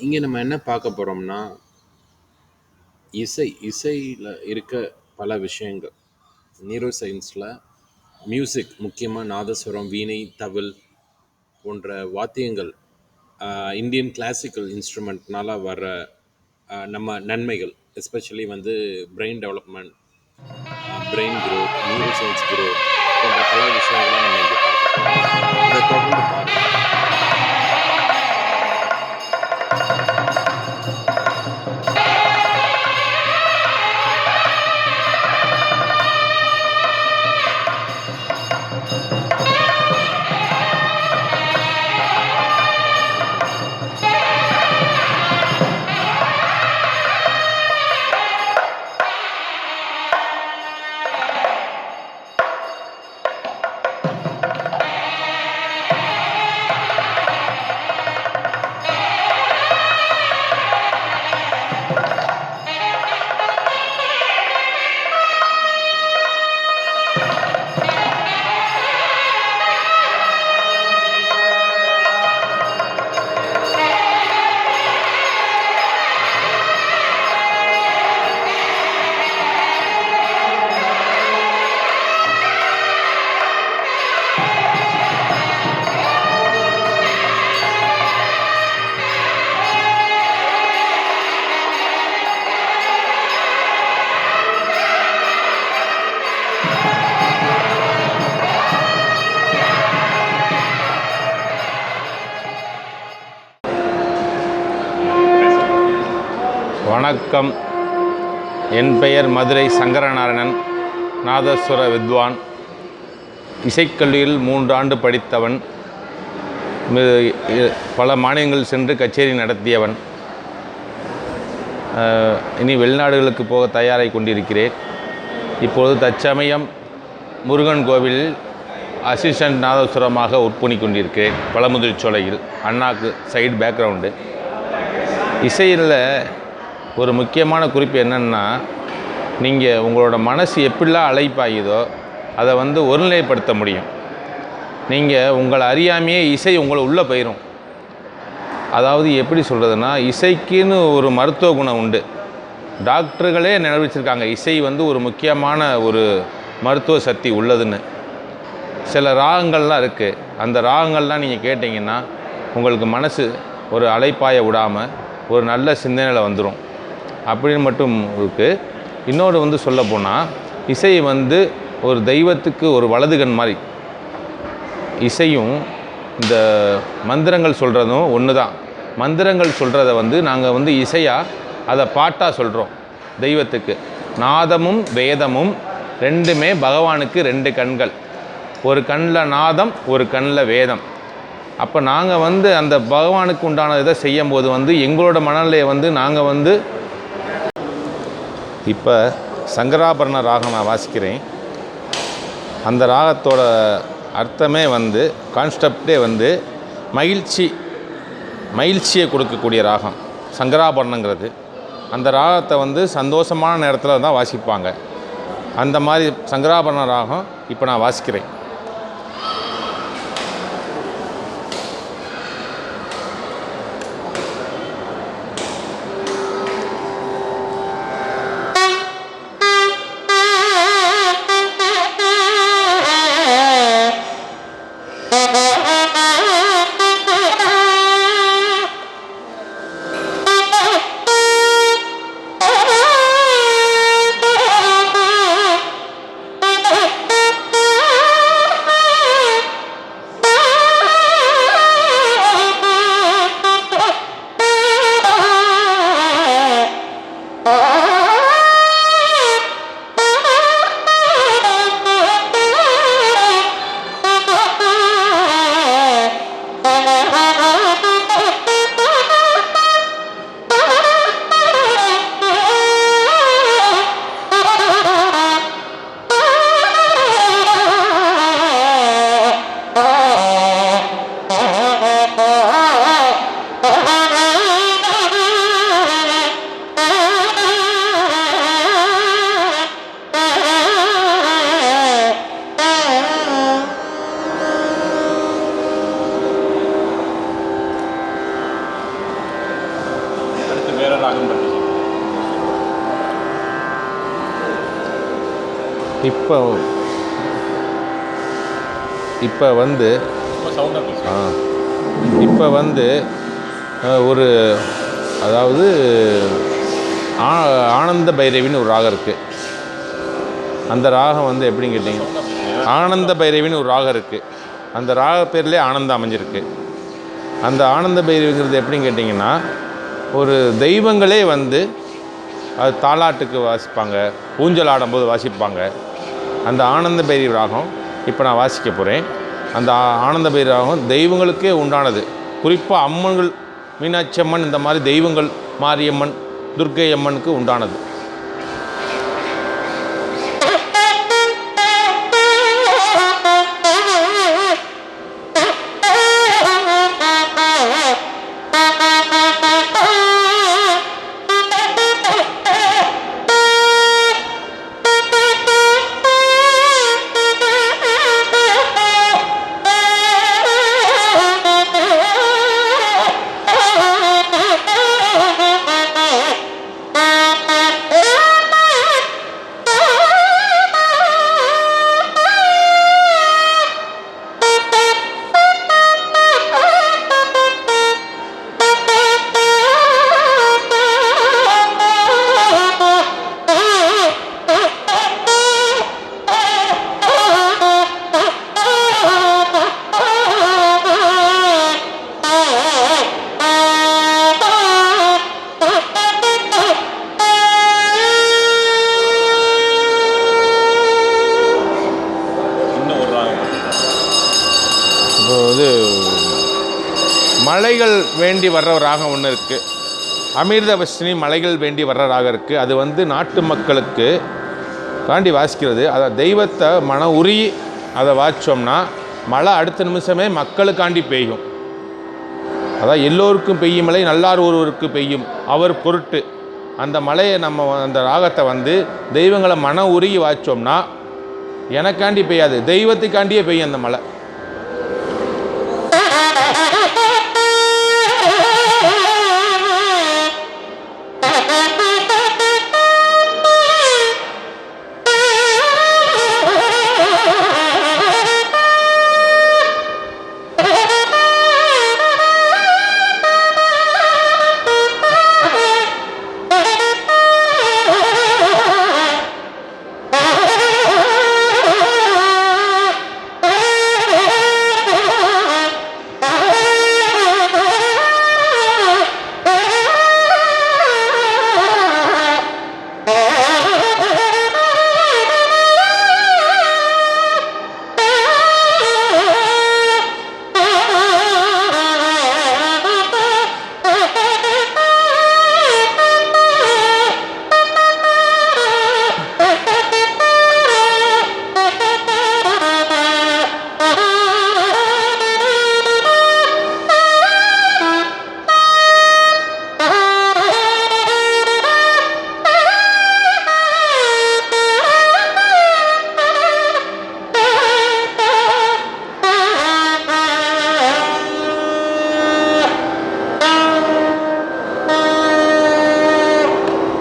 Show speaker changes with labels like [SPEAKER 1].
[SPEAKER 1] இங்கே நம்ம என்ன பார்க்க போகிறோம்னா இசையில் இருக்க பல விஷயங்கள். நியூரோ சயின்ஸில் மியூசிக், முக்கியமாக நாதஸ்வரம், வீணை, தவில் போன்ற வாத்தியங்கள், இந்தியன் கிளாசிக்கல் இன்ஸ்ட்ருமெண்ட்னால வர நம்ம நன்மைகள், எஸ்பெஷலி வந்து brain development, brain growth, neuro science growth போன்ற பல விஷயங்களை நம்ம இங்கே பார்க்க போகிறோம். இதை தொடர்ந்து பாருங்கள்.
[SPEAKER 2] வணக்கம். என் பெயர் மதுரை சங்கரநாராயணன், நாதஸ்வர வித்வான். இசைக்கல்லூரியில் 3 ஆண்டு படித்தவன். பல மாநிலங்கள் சென்று கச்சேரி நடத்தியவன். இனி வெளிநாடுகளுக்கு போக தயாராகி கொண்டிருக்கிறேன். இப்பொழுது தற்சமயம் முருகன் கோவிலில் அசிஸ்டன்ட் நாதஸ்வரமாக ஒர்க் கொண்டிருக்கிறேன். பழமுதிர்ச்சோலையில் அண்ணாக்கு சைடு பேக்ரவுண்டு. இசையில் ஒரு முக்கியமான குறிப்பு என்னென்னா, நீங்கள் உங்களோட மனசு எப்படிலாம் அலைப்பாயுதோ அதை வந்து ஒருநிலைப்படுத்த முடியும். நீங்கள் உங்களை அறியாமையே இசை உங்களை உள்ளே போயிடும். அதாவது எப்படி சொல்கிறதுனா, இசைக்குன்னு ஒரு மருத்துவ குணம் உண்டு. டாக்டர்களே நினைவிச்சிருக்காங்க இசை வந்து ஒரு முக்கியமான ஒரு மருத்துவ சக்தி உள்ளதுன்னு. சில ராகங்கள்லாம் இருக்குது. அந்த ராகங்கள்லாம் நீங்கள் கேட்டிங்கன்னா உங்களுக்கு மனசு ஒரு அலைப்பாய விடாமல் ஒரு நல்ல சிந்தனையில் வந்துடும் அப்படின்னு மட்டும் இருக்குது. இன்னொரு வந்து சொல்லப்போனால், இசை வந்து ஒரு தெய்வத்துக்கு ஒரு வலதுகண் மாதிரி. இசையும் இந்த மந்திரங்கள் சொல்கிறதும் ஒன்று தான். மந்திரங்கள் சொல்கிறத வந்து நாங்கள் வந்து இசையாக அதை பாட்டாக சொல்கிறோம் தெய்வத்துக்கு. நாதமும் வேதமும் ரெண்டுமே பகவானுக்கு 2 கண்கள். ஒரு கண்ணில் நாதம், ஒரு கண்ணில் வேதம். அப்போ நாங்கள் வந்து அந்த பகவானுக்கு உண்டான இதை செய்யும் போது வந்து எங்களோட மனநிலையை வந்து நாங்கள் வந்து இப்போ சங்கராபரண ராகம் நான் வாசிக்கிறேன். அந்த ராகத்தோட அர்த்தமே வந்து கான்செப்டே வந்து மகிழ்ச்சியை கொடுக்கக்கூடிய ராகம் சங்கராபரணங்கிறது. அந்த ராகத்தை வந்து சந்தோஷமான நேரத்தில் தான் வாசிப்பாங்க. அந்த மாதிரி சங்கராபரண ராகம் இப்போ நான் வாசிக்கிறேன். இப்போ இப்போ வந்து இப்போ வந்து ஒரு அதாவது ஆனந்த பைரவின்னு ஒரு ராகம் இருக்குது. அந்த ராகம் வந்து எப்படின்னு கேட்டிங்க, ஆனந்த பைரவின்னு ஒரு ராகம் இருக்குது. அந்த ராக பேர்லேயே ஆனந்தம் அமைஞ்சிருக்கு. அந்த ஆனந்த பைரவிங்கிறது எப்படின்னு கேட்டிங்கன்னா, ஒரு தெய்வங்களே வந்து அது தாலாட்டுக்கு வாசிப்பாங்க, ஊஞ்சல் ஆடும்போது வாசிப்பாங்க. அந்த ஆனந்த பைரவி ராகம் இப்போ நான் வாசிக்க போகிறேன். அந்த ஆனந்த பைரவி ராகம் தெய்வங்களுக்கே உண்டானது. குறிப்பாக அம்மன்கள், மீனாட்சி அம்மன், இந்த மாதிரி தெய்வங்கள், மாரியம்மன், துர்க்கை அம்மனுக்கு உண்டானது. இப்போ இது மலைகள் வேண்டி வர்ற ராகம் ஒன்று இருக்குது. அமிர்தவர்ஷினி மலைகள் வேண்டி வர்ற ராகம் இருக்குது. அது வந்து நாட்டு மக்களுக்கு தாண்டி வாசிக்கிறது. அதை தெய்வத்தை மன உருகி அதை வாசித்தோம்னா மழை அடுத்த நிமிஷமே மக்களுக்காண்டி பெய்யும். அதான் எல்லோருக்கும் பெய்யும் மழை நல்லார் ஒருவருக்கு பெய்யும் அவர் பொருட்டு. அந்த மழையை நம்ம அந்த ராகத்தை வந்து தெய்வங்களை மன உருகி வாசித்தோம்னா எனக்காண்டி பெய்யாது, தெய்வத்துக்காண்டியே பெய்யும் அந்த மழை.